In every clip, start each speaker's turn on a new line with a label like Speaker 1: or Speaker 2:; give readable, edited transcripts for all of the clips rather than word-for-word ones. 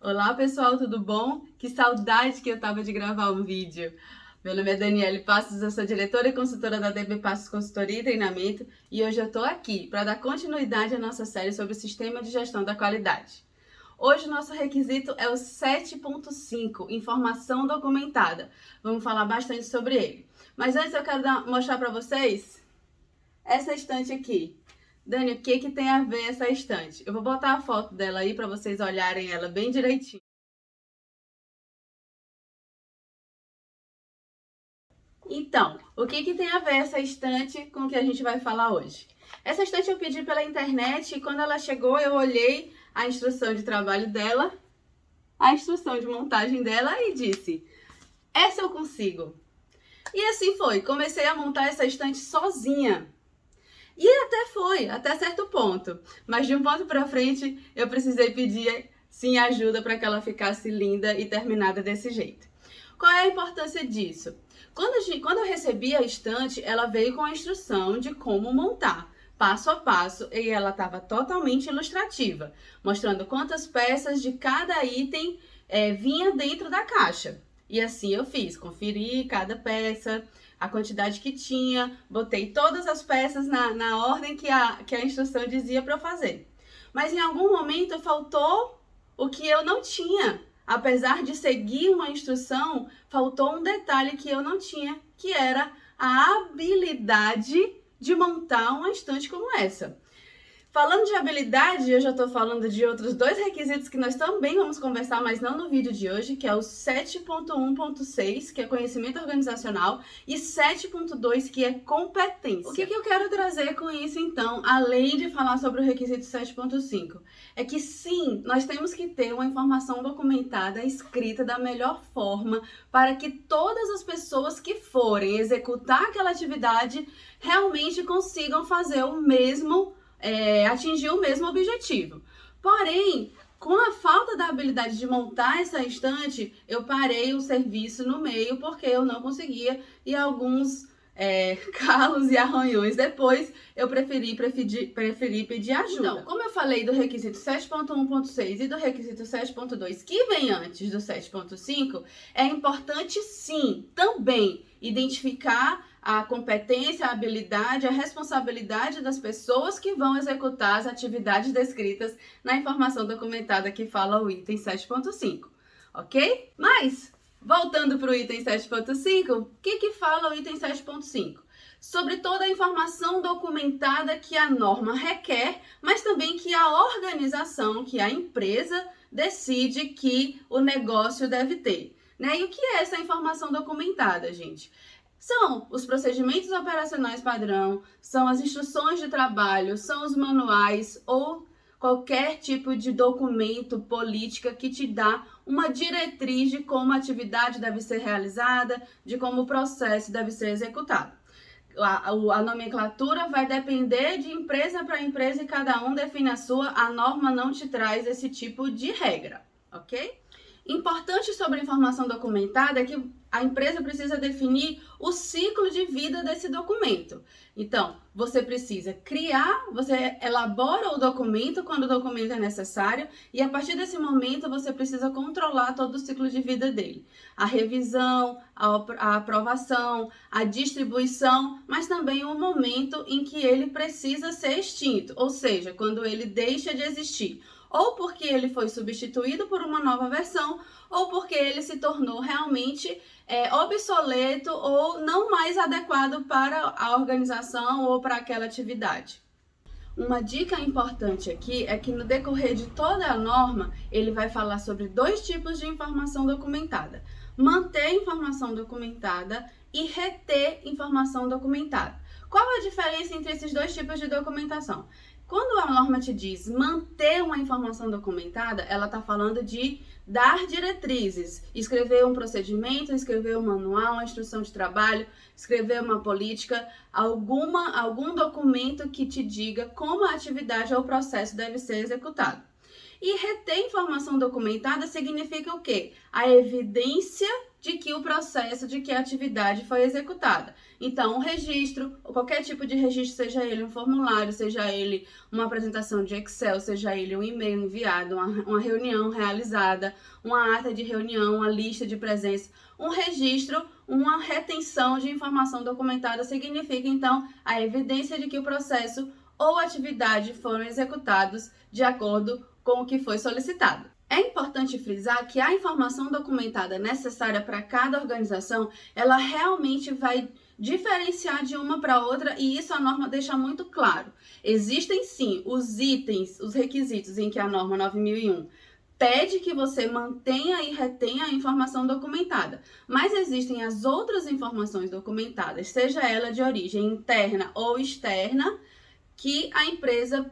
Speaker 1: Olá pessoal, tudo bom? Que saudade que eu tava de gravar um vídeo. Meu nome é Daniele Passos, eu sou diretora e consultora da DB Passos Consultoria e Treinamento e hoje eu tô aqui para dar continuidade à nossa série sobre o Sistema de Gestão da Qualidade. Hoje o nosso requisito é o 7.5, Informação Documentada. Vamos falar bastante sobre ele. Mas antes eu quero mostrar para vocês essa estante aqui. Dani, o que tem a ver essa estante? Eu vou botar a foto dela aí para vocês olharem ela bem direitinho. Então, o que tem a ver essa estante com o que a gente vai falar hoje? Essa estante eu pedi pela internet e quando ela chegou eu olhei a instrução de trabalho dela, a instrução de montagem dela e disse, essa eu consigo. E assim foi, comecei a montar essa estante sozinha. E até foi, até certo ponto. Mas de um ponto para frente eu precisei pedir sim ajuda para que ela ficasse linda e terminada desse jeito. Qual é a importância disso? Quando eu recebi a estante, ela veio com a instrução de como montar, passo a passo, e ela estava totalmente ilustrativa, mostrando quantas peças de cada item vinha dentro da caixa. E assim eu fiz, conferi cada peça, a quantidade que tinha, botei todas as peças na ordem que a instrução dizia para eu fazer. Mas em algum momento faltou o que eu não tinha. Apesar de seguir uma instrução, faltou um detalhe que eu não tinha, que era a habilidade de montar uma estante como essa. Falando de habilidade, eu já estou falando de outros dois requisitos que nós também vamos conversar, mas não no vídeo de hoje, que é o 7.1.6, que é conhecimento organizacional, e 7.2, que é competência. O que eu quero trazer com isso, então, além de falar sobre o requisito 7.5? É que sim, nós temos que ter uma informação documentada, escrita da melhor forma, para que todas as pessoas que forem executar aquela atividade realmente consigam fazer o mesmo atingir o mesmo objetivo. Porém, com a falta da habilidade de montar essa estante, eu parei o serviço no meio porque eu não conseguia e alguns calos e arranhões depois, eu preferi pedir ajuda. Então, como eu falei do requisito 7.1.6 e do requisito 7.2 que vem antes do 7.5, é importante sim, também, identificar a competência, a habilidade, a responsabilidade das pessoas que vão executar as atividades descritas na informação documentada que fala o item 7.5, ok? Mas, voltando para o item 7.5, o que fala o item 7.5? Sobre toda a informação documentada que a norma requer, mas também que a organização, que a empresa decide que o negócio deve ter. Né? E o que é essa informação documentada, gente? São os procedimentos operacionais padrão, são as instruções de trabalho, são os manuais ou qualquer tipo de documento, política que te dá uma diretriz de como a atividade deve ser realizada, de como o processo deve ser executado. A nomenclatura vai depender de empresa para empresa e cada um define a sua, a norma não te traz esse tipo de regra, ok? Importante sobre a informação documentada é que a empresa precisa definir o ciclo de vida desse documento. Então, você precisa criar, você elabora o documento quando o documento é necessário e a partir desse momento você precisa controlar todo o ciclo de vida dele. A revisão, a aprovação, a distribuição, mas também o momento em que ele precisa ser extinto, ou seja, quando ele deixa de existir. Ou porque ele foi substituído por uma nova versão, ou porque ele se tornou realmente obsoleto ou não mais adequado para a organização ou para aquela atividade. Uma dica importante aqui é que no decorrer de toda a norma, ele vai falar sobre dois tipos de informação documentada. Manter informação documentada e reter informação documentada. Qual é a diferença entre esses dois tipos de documentação? Quando a norma te diz manter uma informação documentada, ela está falando de dar diretrizes, escrever um procedimento, escrever um manual, uma instrução de trabalho, escrever uma política, algum documento que te diga como a atividade ou o processo deve ser executado. E reter informação documentada significa o quê? A evidência de que o processo, de que a atividade foi executada. Então, um registro, ou qualquer tipo de registro, seja ele um formulário, seja ele uma apresentação de Excel, seja ele um e-mail enviado, uma reunião realizada, uma ata de reunião, uma lista de presença, um registro, uma retenção de informação documentada significa, então, a evidência de que o processo ou atividade foram executados de acordo com o que foi solicitado. É importante frisar que a informação documentada necessária para cada organização, ela realmente vai diferenciar de uma para outra e isso a norma deixa muito claro. Existem sim os itens, os requisitos em que a norma 9001 pede que você mantenha e retenha a informação documentada, mas existem as outras informações documentadas, seja ela de origem interna ou externa, que a empresa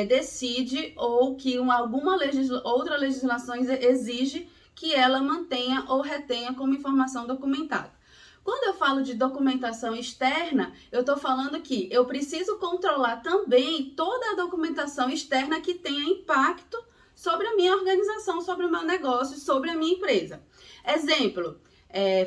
Speaker 1: decide ou que alguma outra legislação exige que ela mantenha ou retenha como informação documentada. Quando eu falo de documentação externa, eu estou falando que eu preciso controlar também toda a documentação externa que tenha impacto sobre a minha organização, sobre o meu negócio, sobre a minha empresa. Exemplo,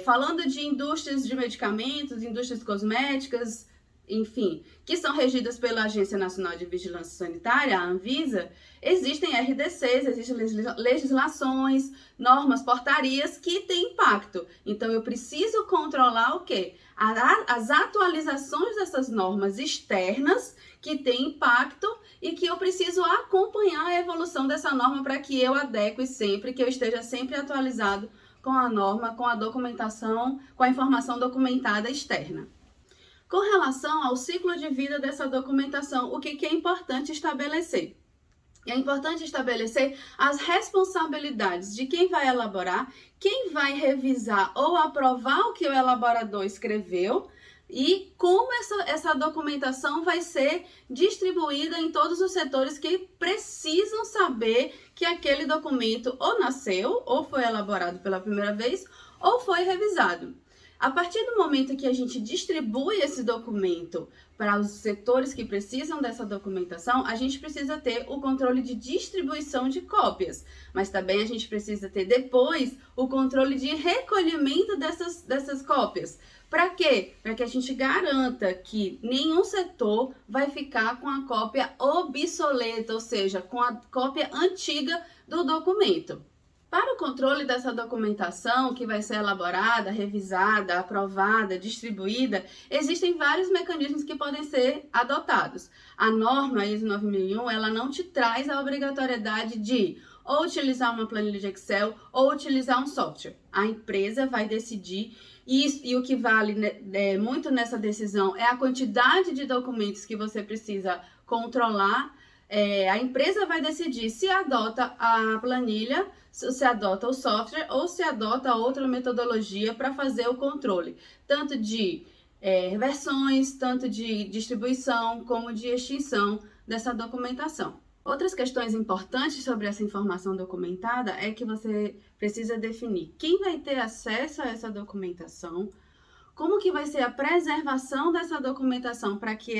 Speaker 1: falando de indústrias de medicamentos, indústrias cosméticas, enfim, que são regidas pela Agência Nacional de Vigilância Sanitária, a Anvisa, existem RDCs, existem legislações, normas, portarias que têm impacto. Então, eu preciso controlar o quê? As atualizações dessas normas externas que têm impacto e que eu preciso acompanhar a evolução dessa norma para que eu adeque sempre, que eu esteja sempre atualizado com a norma, com a documentação, com a informação documentada externa. Com relação ao ciclo de vida dessa documentação, o que é importante estabelecer? É importante estabelecer as responsabilidades de quem vai elaborar, quem vai revisar ou aprovar o que o elaborador escreveu e como essa documentação vai ser distribuída em todos os setores que precisam saber que aquele documento ou nasceu, ou foi elaborado pela primeira vez, ou foi revisado. A partir do momento que a gente distribui esse documento para os setores que precisam dessa documentação, a gente precisa ter o controle de distribuição de cópias, mas também a gente precisa ter depois o controle de recolhimento dessas cópias. Para quê? Para que a gente garanta que nenhum setor vai ficar com a cópia obsoleta, ou seja, com a cópia antiga do documento. Para o controle dessa documentação que vai ser elaborada, revisada, aprovada, distribuída, existem vários mecanismos que podem ser adotados. A norma ISO 9001, ela não te traz a obrigatoriedade de ou utilizar uma planilha de Excel ou utilizar um software. A empresa vai decidir isso, e o que vale muito nessa decisão é a quantidade de documentos que você precisa controlar. A empresa vai decidir se adota a planilha, se adota o software ou se adota outra metodologia para fazer o controle, tanto de versões, tanto de distribuição, como de extinção dessa documentação. Outras questões importantes sobre essa informação documentada é que você precisa definir quem vai ter acesso a essa documentação, como que vai ser a preservação dessa documentação para que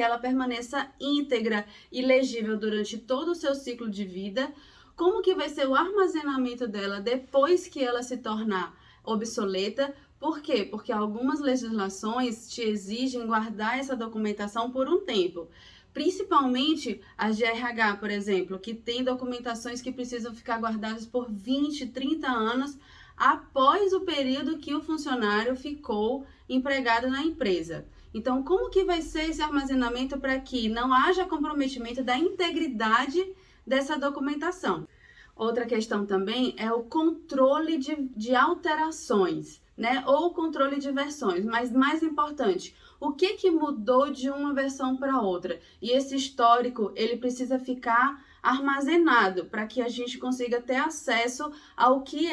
Speaker 1: ela permaneça íntegra e legível durante todo o seu ciclo de vida, como que vai ser o armazenamento dela depois que ela se tornar obsoleta. Por quê? Porque algumas legislações te exigem guardar essa documentação por um tempo. Principalmente as de RH, por exemplo, que tem documentações que precisam ficar guardadas por 20, 30 anos após o período que o funcionário ficou empregado na empresa. Então, como que vai ser esse armazenamento para que não haja comprometimento da integridade dessa documentação? Outra questão também é o controle de alterações, né? Ou o controle de versões, mas mais importante, o que mudou de uma versão para outra? E esse histórico, ele precisa ficar armazenado para que a gente consiga ter acesso ao que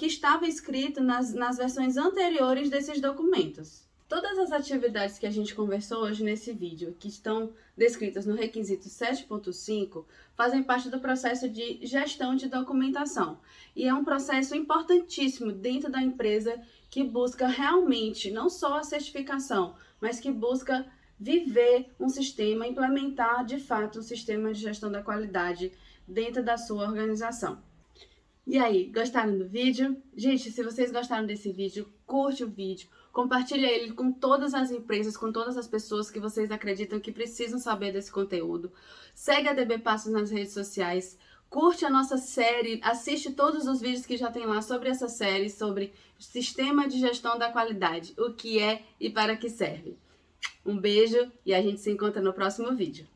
Speaker 1: estava escrito nas versões anteriores desses documentos. Todas as atividades que a gente conversou hoje nesse vídeo, que estão descritas no requisito 7.5, fazem parte do processo de gestão de documentação. E é um processo importantíssimo dentro da empresa que busca realmente não só a certificação, mas que busca viver um sistema, implementar de fato um sistema de gestão da qualidade dentro da sua organização. E aí, gostaram do vídeo? Gente, se vocês gostaram desse vídeo, curte o vídeo, compartilha ele com todas as empresas, com todas as pessoas que vocês acreditam que precisam saber desse conteúdo. Segue a DB Passos nas redes sociais, curte a nossa série, assiste todos os vídeos que já tem lá sobre essa série, sobre Sistema de Gestão da Qualidade, o que é e para que serve. Um beijo e a gente se encontra no próximo vídeo.